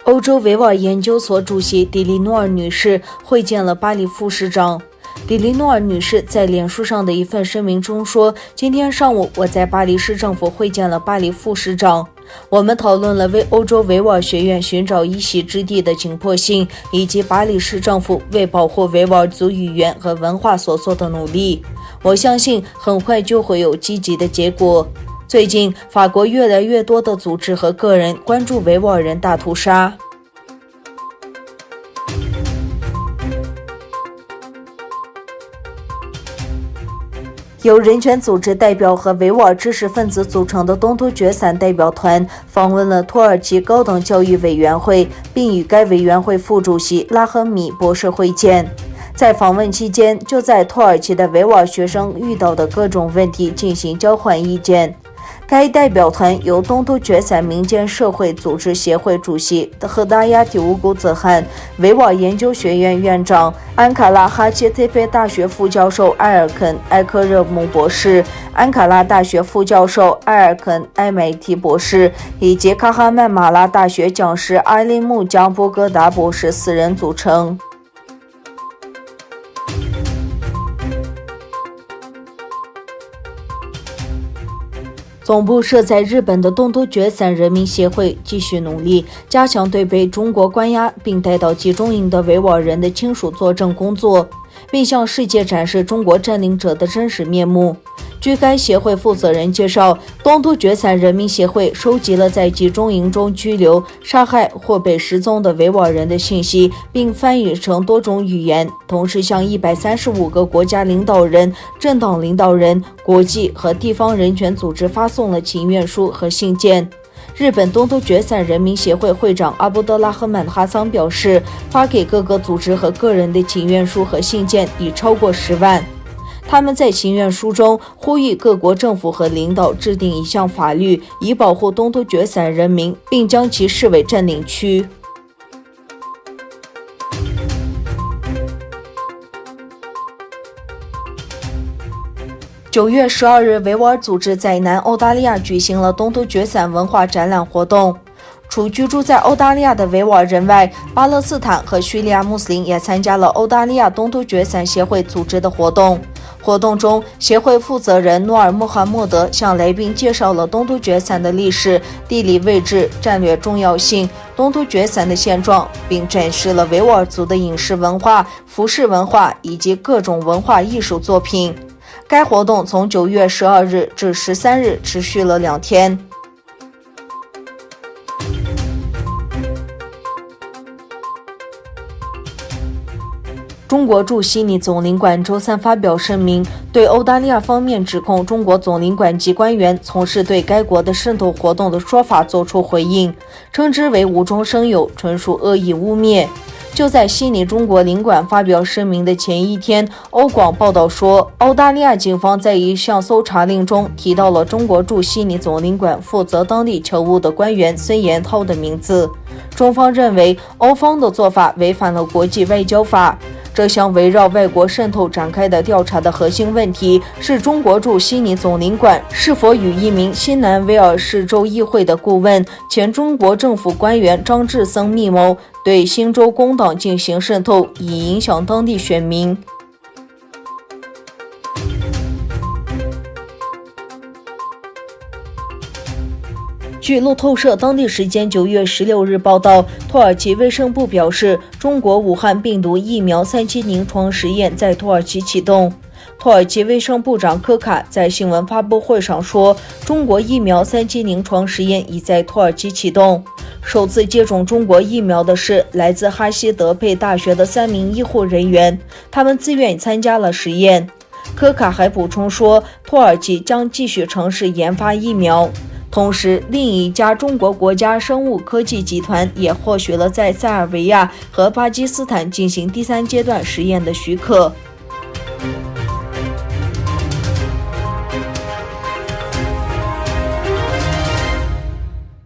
欧洲维吾尔研究所主席迪利诺尔女士会见了巴黎副市长。迪利诺尔女士在脸书上的一份声明中说，今天上午我在巴黎市政府会见了巴黎副市长，我们讨论了为欧洲维吾尔学院寻找一席之地的紧迫性，以及巴黎市政府为保护维吾尔族语言和文化所做的努力。我相信很快就会有积极的结果。最近，法国越来越多的组织和个人关注维吾尔人大屠杀。由人权组织代表和维吾尔知识分子组成的东突厥散代表团访问了土耳其高等教育委员会，并与该委员会副主席拉赫米博士会见。在访问期间，就在土耳其的维吾尔学生遇到的各种问题进行交换意见。该代表团由东突厥散民间社会组织协会主席赫达亚提乌古泽汉、维吾尔研究学院院长、安卡拉哈切特佩大学副教授埃尔肯·埃科热姆博士、安卡拉大学副教授埃尔肯·埃梅提博士以及卡哈曼马拉大学讲师埃利木江波戈达博士4人组成。总部设在日本的东突厥散人民协会继续努力加强对被中国关押并带到集中营的维吾尔人的亲属作证工作，并向世界展示中国占领者的真实面目。据该协会负责人介绍，东突厥散人民协会收集了在集中营中拘留、杀害或被失踪的维吾尔人的信息，并翻译成多种语言，同时向135个国家领导人、政党领导人、国际和地方人权组织发送了请愿书和信件。日本东突厥散人民协会会长阿布德拉赫曼哈桑表示，发给各个组织和个人的请愿书和信件已超过10万。他们在请愿书中呼吁各国政府和领导制定一项法律，以保护东突厥散人民，并将其视为占领区。9月12日，维吾尔组织在南澳大利亚举行了东突厥散文化展览活动。除居住在澳大利亚的维吾尔人外，巴勒斯坦和叙利亚穆斯林也参加了澳大利亚东突厥散协会组织的活动。活动中，协会负责人诺尔·穆罕默德向来宾介绍了东突厥散的历史、地理位置、战略重要性、东突厥散的现状，并展示了维吾尔族的饮食文化、服饰文化以及各种文化艺术作品。该活动从9月12日至13日持续了2天。中国驻悉尼总领馆周三发表声明，对澳大利亚方面指控中国总领馆及官员从事对该国的渗透活动的说法作出回应，称之为无中生有，纯属恶意污蔑。就在悉尼中国领馆发表声明的前一天，欧广报道说，澳大利亚警方在一项搜查令中提到了中国驻悉尼总领馆负责当地侨务的官员孙延涛的名字。中方认为，欧方的做法违反了国际外交法。这项围绕外国渗透展开的调查的核心问题是中国驻悉尼总领馆是否与一名新南威尔士州议会的顾问、前中国政府官员张志森密谋，对新州工党进行渗透，以影响当地选民。据路透社当地时间9月16日报道，土耳其卫生部表示，中国武汉病毒疫苗3期临床实验在土耳其启动。土耳其卫生部长科卡在新闻发布会上说，中国疫苗3期临床实验已在土耳其启动。首次接种中国疫苗的是来自哈希德佩大学的3名医护人员，他们自愿参加了实验。科卡还补充说，土耳其将继续尝试研发疫苗。同时，另一家中国国家生物科技集团也获取了在塞尔维亚和巴基斯坦进行第3阶段实验的许可。